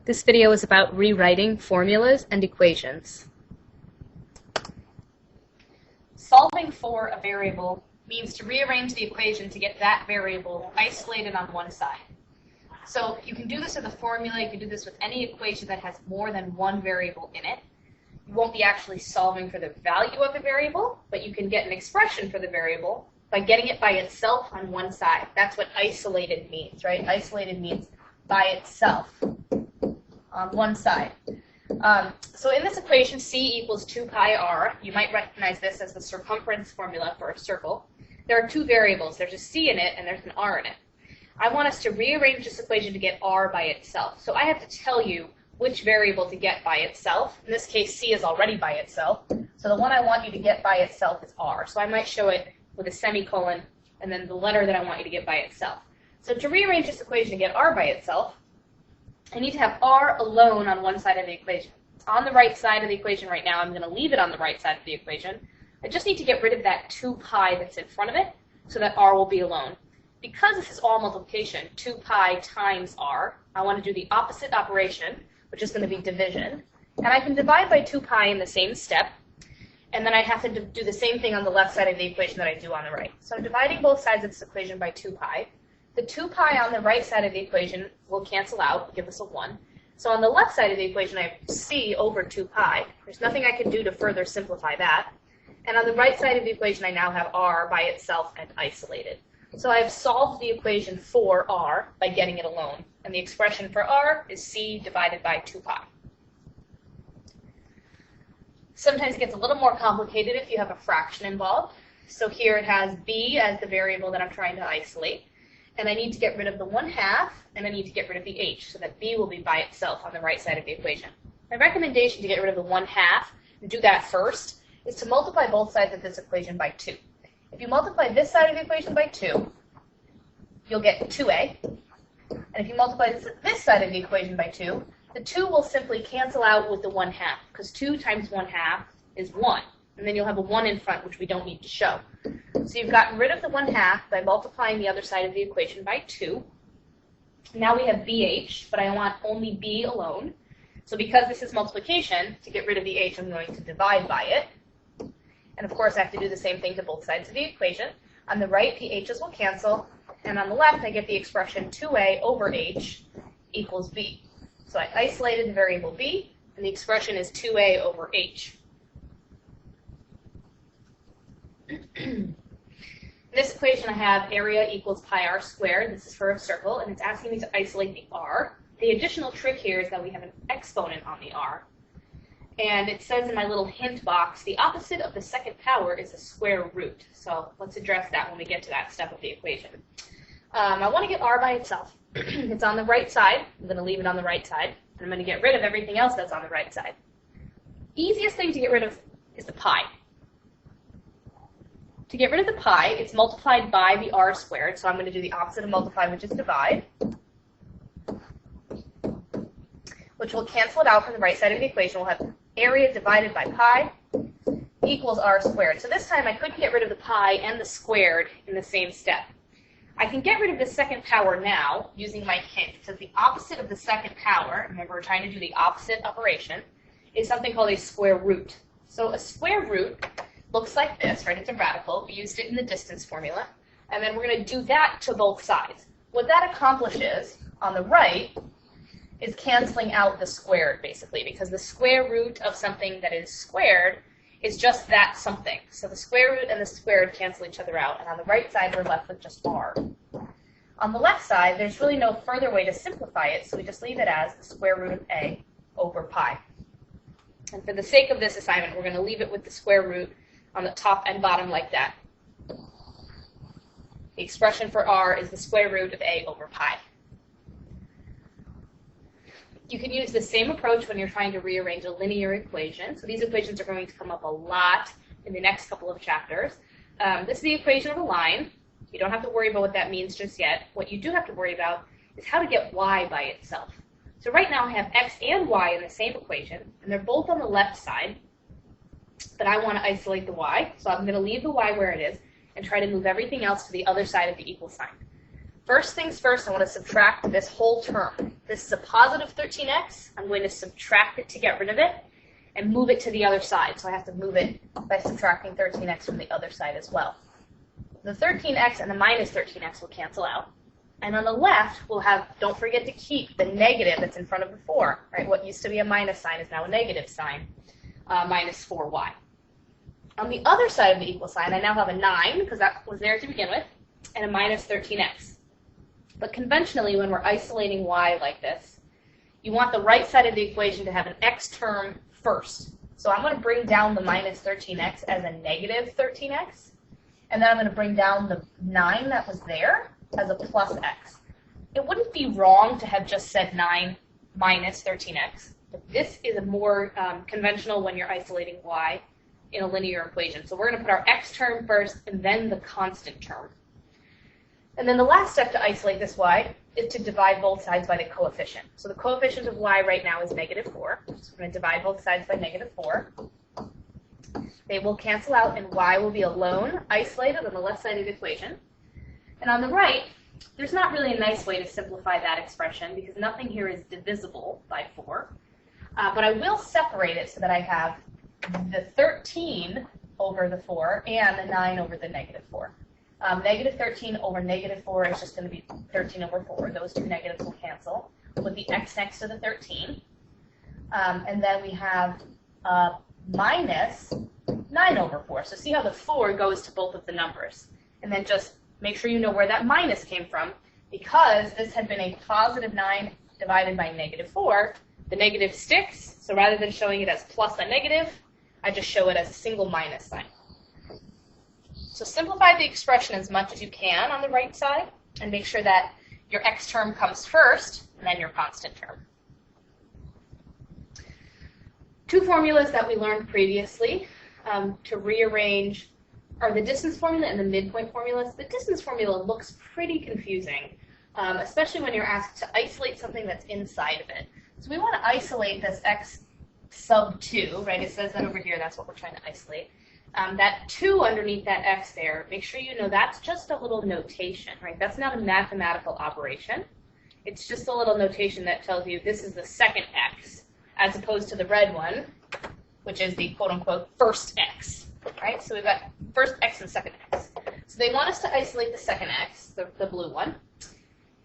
This video is about rewriting formulas and equations. Solving for a variable means to rearrange the equation to get that variable isolated on one side. So you can do this with a formula, you can do this with any equation that has more than one variable in it. You won't be actually solving for the value of the variable, but you can get an expression for the variable by getting it by itself on one side. That's what isolated means, right? Isolated means by itself on one side. So in this equation, c equals 2 pi r, you might recognize this as the circumference formula for a circle. There are two variables. There's a c in it and there's an r in it. I want us to rearrange this equation to get r by itself. So I have to tell you which variable to get by itself. In this case, c is already by itself. So the one I want you to get by itself is r. So I might show it with a semicolon and then the letter that I want you to get by itself. So to rearrange this equation to get r by itself, I need to have r alone on one side of the equation. It's on the right side of the equation right now. I'm going to leave it on the right side of the equation. I just need to get rid of that 2 pi that's in front of it so that r will be alone. Because this is all multiplication, 2 pi times r, I want to do the opposite operation, which is going to be division. And I can divide by 2 pi in the same step, and then I have to do the same thing on the left side of the equation that I do on the right. So I'm dividing both sides of this equation by 2 pi. The 2 pi on the right side of the equation will cancel out, give us a 1. So on the left side of the equation, I have c over 2 pi. There's nothing I can do to further simplify that. And on the right side of the equation, I now have r by itself and isolated. So I have solved the equation for r by getting it alone. And the expression for r is c divided by 2 pi. Sometimes it gets a little more complicated if you have a fraction involved. So here it has b as the variable that I'm trying to isolate. And I need to get rid of the 1/2, and I need to get rid of the h, so that b will be by itself on the right side of the equation. My recommendation to get rid of the 1/2, and do that first, is to multiply both sides of this equation by 2. If you multiply this side of the equation by 2, you'll get 2a. And if you multiply this side of the equation by 2, the 2 will simply cancel out with the 1/2, because 2 times 1/2 is 1. And then you'll have a 1 in front, which we don't need to show. So you've gotten rid of the 1/2 by multiplying the other side of the equation by 2. Now we have bh, but I want only b alone. So because this is multiplication, to get rid of the h, I'm going to divide by it. And of course, I have to do the same thing to both sides of the equation. On the right, the h's will cancel. And on the left, I get the expression 2a over h equals b. So I isolated the variable b, and the expression is 2a over h. In this equation, I have area equals pi r squared. This is for a circle, and it's asking me to isolate the r. The additional trick here is that we have an exponent on the r. And it says in my little hint box, the opposite of the second power is the square root. So let's address that when we get to that step of the equation. I want to get r by itself. It's on the right side. I'm going to leave it on the right side. And I'm going to get rid of everything else that's on the right side. Easiest thing to get rid of is the pi. To get rid of the pi, it's multiplied by the r squared, so I'm going to do the opposite of multiply, which is divide, which will cancel it out from the right side of the equation. We'll have area divided by pi equals r squared. So this time I couldn't get rid of the pi and the squared in the same step. I can get rid of the second power now using my hint, because the opposite of the second power, remember we're trying to do the opposite operation, is something called a square root. So a square root looks like this, right? It's a radical. We used it in the distance formula. And then we're going to do that to both sides. What that accomplishes on the right is canceling out the squared, basically, because the square root of something that is squared is just that something. So the square root and the squared cancel each other out. And on the right side, we're left with just r. On the left side, there's really no further way to simplify it, so we just leave it as the square root of a over pi. And for the sake of this assignment, we're going to leave it with the square root on the top and bottom like that. The expression for r is the square root of a over pi. You can use the same approach when you're trying to rearrange a linear equation. So these equations are going to come up a lot in the next couple of chapters. This is the equation of a line. You don't have to worry about what that means just yet. What you do have to worry about is how to get y by itself. So right now I have x and y in the same equation, and they're both on the left side. But I want to isolate the y, so I'm going to leave the y where it is and try to move everything else to the other side of the equal sign. First things first, I want to subtract this whole term. This is a positive 13x. I'm going to subtract it to get rid of it and move it to the other side. So I have to move it by subtracting 13x from the other side as well. The 13x and the minus 13x will cancel out. And on the left, we'll have, don't forget to keep the negative that's in front of the 4. Right? What used to be a minus sign is now a negative sign, minus 4y. On the other side of the equal sign, I now have a 9, because that was there to begin with, and a minus 13x. But conventionally, when we're isolating y like this, you want the right side of the equation to have an x term first. So I'm going to bring down the minus 13x as a negative 13x, and then I'm going to bring down the 9 that was there as a plus x. It wouldn't be wrong to have just said 9 minus 13x, but this is a more conventional when you're isolating y in a linear equation. So we're going to put our x term first and then the constant term. And then the last step to isolate this y is to divide both sides by the coefficient. So the coefficient of y right now is negative 4. So we're going to divide both sides by negative 4. They will cancel out and y will be alone, isolated on the left side of the equation. And on the right, there's not really a nice way to simplify that expression because nothing here is divisible by 4. But I will separate it so that I have the 13 over the 4 and the 9 over the negative 4. Negative 13 over negative 4 is just going to be 13 over 4. Those two negatives will cancel. We'll put the x next to the 13. And then we have minus 9 over 4. So see how the 4 goes to both of the numbers. And then just make sure you know where that minus came from. Because this had been a positive 9 divided by negative 4, the negative sticks. So rather than showing it as plus a negative, I just show it as a single minus sign. So simplify the expression as much as you can on the right side and make sure that your x term comes first and then your constant term. Two formulas that we learned previously to rearrange are the distance formula and the midpoint formulas. The distance formula looks pretty confusing, especially when you're asked to isolate something that's inside of it. So we want to isolate this x sub 2, right? It says that over here, that's what we're trying to isolate. That 2 underneath that x there, make sure you know that's just a little notation, right? That's not a mathematical operation. It's just a little notation that tells you this is the second x, as opposed to the red one, which is the quote-unquote first x, right? So we've got first x and second x. So they want us to isolate the second x, the blue one.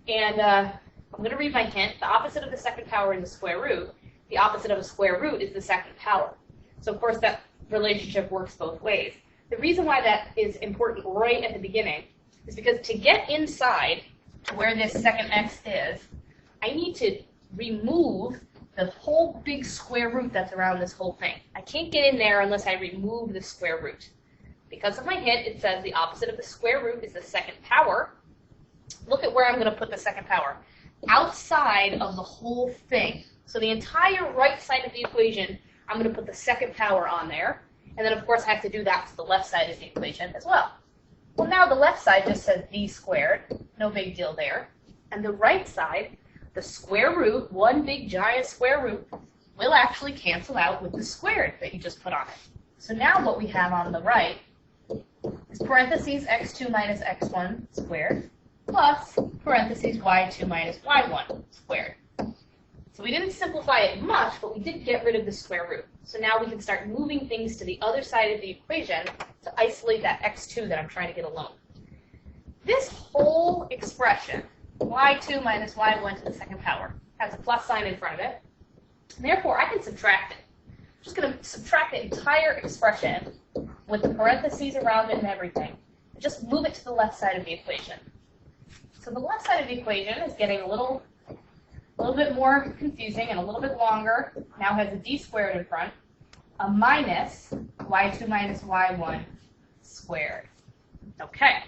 And I'm going to read my hint. The opposite of the second power is the square root. The opposite of a square root is the second power. So of course that relationship works both ways. The reason why that is important right at the beginning is because to get inside to where this second x is, I need to remove the whole big square root that's around this whole thing. I can't get in there unless I remove the square root. Because of my hint, it says the opposite of the square root is the second power. Look at where I'm going to put the second power. Outside of the whole thing. So the entire right side of the equation, I'm going to put the second power on there. And then, of course, I have to do that to the left side of the equation as well. Well, now the left side just says b squared. No big deal there. And the right side, the square root, one big giant square root, will actually cancel out with the squared that you just put on it. So now what we have on the right is parentheses x2 minus x1 squared plus parentheses y2 minus y1 squared. So we didn't simplify it much, but we did get rid of the square root. So now we can start moving things to the other side of the equation to isolate that x2 that I'm trying to get alone. This whole expression, y2 minus y1 to the second power, has a plus sign in front of it. Therefore, I can subtract it. I'm just going to subtract the entire expression with the parentheses around it and everything, and just move it to the left side of the equation. So the left side of the equation is getting a little bit more confusing and a little bit longer. Now has a d squared in front, a minus y2 minus y1 squared. Okay.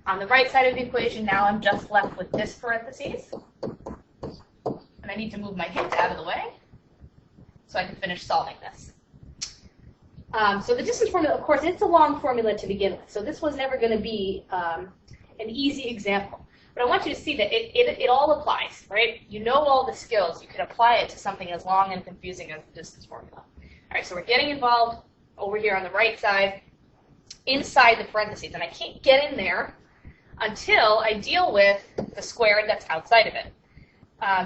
On the right side of the equation, now I'm just left with this parentheses. And I need to move my hint out of the way so I can finish solving this. So the distance formula, of course, it's a long formula to begin with. So this was never going to be an easy example. But I want you to see that it all applies, right? You know all the skills. You can apply it to something as long and confusing as the distance formula. All right, so we're getting involved over here on the right side, inside the parentheses. And I can't get in there until I deal with the squared that's outside of it.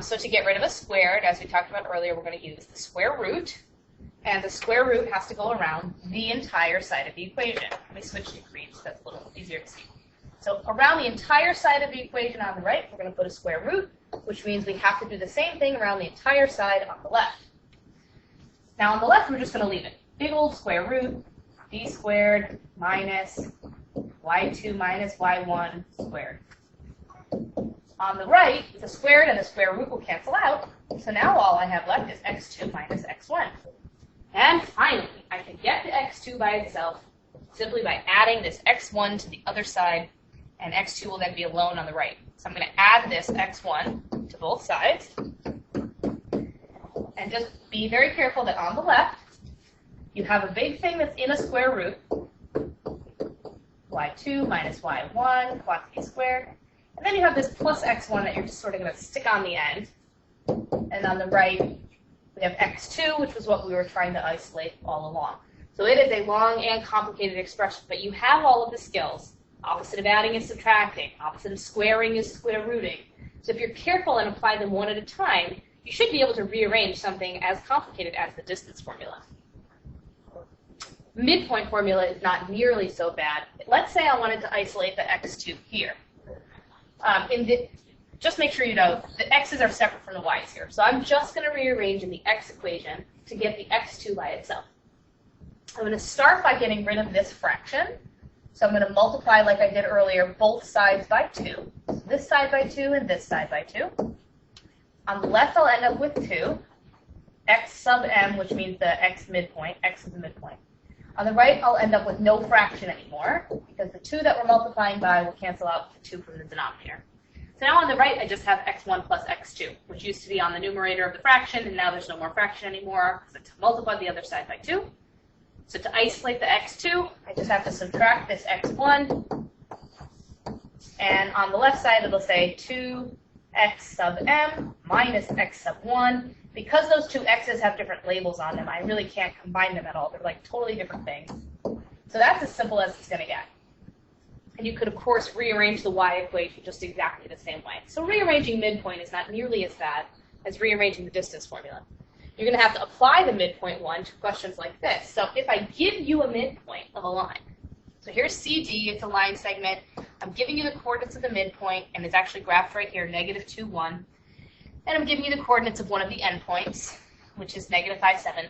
So to get rid of a squared, as we talked about earlier, we're going to use the square root, and the square root has to go around the entire side of the equation. Let me switch to green so that's a little easier to see. So around the entire side of the equation on the right, we're going to put a square root, which means we have to do the same thing around the entire side on the left. Now on the left, we're just going to leave it. Big old square root, b squared minus y2 minus y1 squared. On the right, the squared and the square root will cancel out, so now all I have left is x2 minus x1. And finally, I can get to x2 by itself simply by adding this x1 to the other side, and x2 will then be alone on the right. So I'm going to add this x1 to both sides, and just be very careful that on the left, you have a big thing that's in a square root, y2 minus y1, quantity squared. And then you have this plus x1 that you're just sort of going to stick on the end. And on the right, we have x2, which was what we were trying to isolate all along. So it is a long and complicated expression, but you have all of the skills. Opposite of adding is subtracting. Opposite of squaring is square rooting. So if you're careful and apply them one at a time, you should be able to rearrange something as complicated as the distance formula. Midpoint formula is not nearly so bad. Let's say I wanted to isolate the x2 here. Just make sure you know the x's are separate from the y's here. So I'm just going to rearrange in the x equation to get the x2 by itself. I'm going to start by getting rid of this fraction. So I'm going to multiply, like I did earlier, both sides by 2. So this side by 2 and this side by 2. On the left, I'll end up with 2. X sub m, which means the x midpoint. X is the midpoint. On the right, I'll end up with no fraction anymore, because the 2 that we're multiplying by will cancel out the 2 from the denominator. So now on the right, I just have x1 plus x2, which used to be on the numerator of the fraction, and now there's no more fraction anymore, because I multiplied the other side by 2. So to isolate the x2, I just have to subtract this x1, and on the left side, it'll say 2x sub m minus x sub 1. Because those two x's have different labels on them, I really can't combine them at all. They're like totally different things. So that's as simple as it's going to get. And you could, of course, rearrange the y equation just exactly the same way. So rearranging midpoint is not nearly as bad as rearranging the distance formula. You're going to have to apply the midpoint one to questions like this. So if I give you a midpoint of a line, so here's CD, it's a line segment. I'm giving you the coordinates of the midpoint, and it's actually graphed right here, -2, 1. And I'm giving you the coordinates of one of the endpoints, which is -5, 7.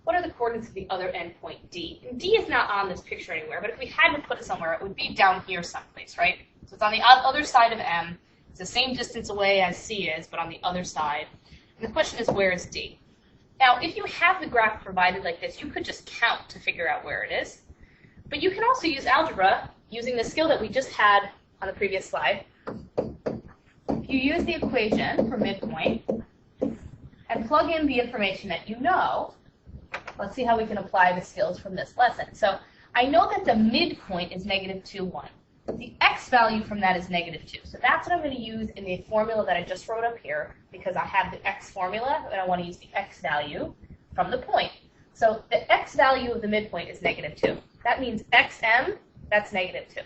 What are the coordinates of the other endpoint, D? And D is not on this picture anywhere, but if we had to put it somewhere, it would be down here someplace, right? So it's on the other side of M. It's the same distance away as C is, but on the other side. And the question is, where is D? Now, if you have the graph provided like this, you could just count to figure out where it is. But you can also use algebra using the skill that we just had on the previous slide. If you use the equation for midpoint and plug in the information that you know, let's see how we can apply the skills from this lesson. So I know that the midpoint is -2, 1. The x value from that is -2. So that's what I'm going to use in the formula that I just wrote up here, because I have the x formula, and I want to use the x value from the point. So the x value of the midpoint is -2. That means xm, that's -2.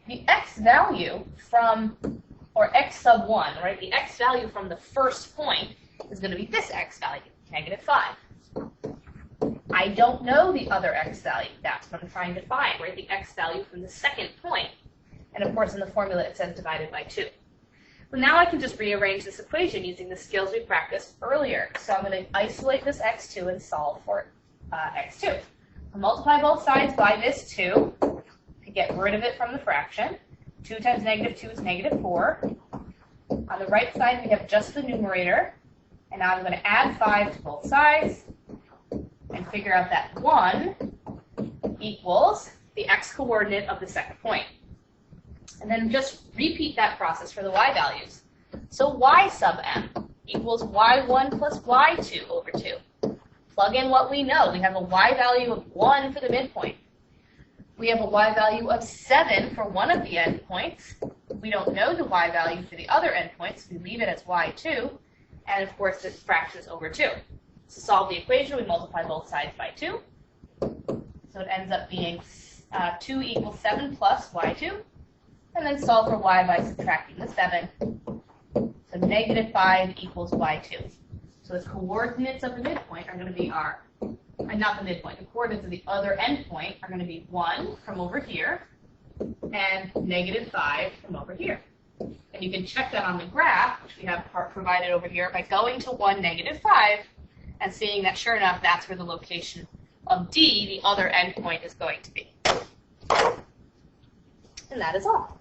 The x value from, or x sub 1, right? The x value from the first point is going to be this x value, -5. I don't know the other x value. That's what I'm trying to find, right? The x value from the second point. And of course, in the formula, it says divided by 2. Well, now I can just rearrange this equation using the skills we practiced earlier. So I'm going to isolate this x2 and solve for x2. I'll multiply both sides by this 2 to get rid of it from the fraction. 2 times -2 is -4. On the right side, we have just the numerator. And now I'm going to add 5 to both sides and figure out that 1 equals the x-coordinate of the second point. And then just repeat that process for the y values. So y sub m equals y1 plus y2 over 2. Plug in what we know. We have a y value of 1 for the midpoint. We have a y value of 7 for one of the endpoints. We don't know the y value for the other endpoints. We leave it as y2. And of course, this fraction is over 2. To solve the equation, we multiply both sides by 2. So it ends up being 2 equals 7 plus y2, and then solve for y by subtracting the 7. So negative 5 equals y2. So the coordinates of the midpoint are going to be not the midpoint, the coordinates of the other endpoint are going to be 1 from over here and negative 5 from over here. And you can check that on the graph, which we have provided over here, by going to 1, negative 5, and seeing that sure enough, that's where the location of D, the other endpoint, is going to be. And that is all.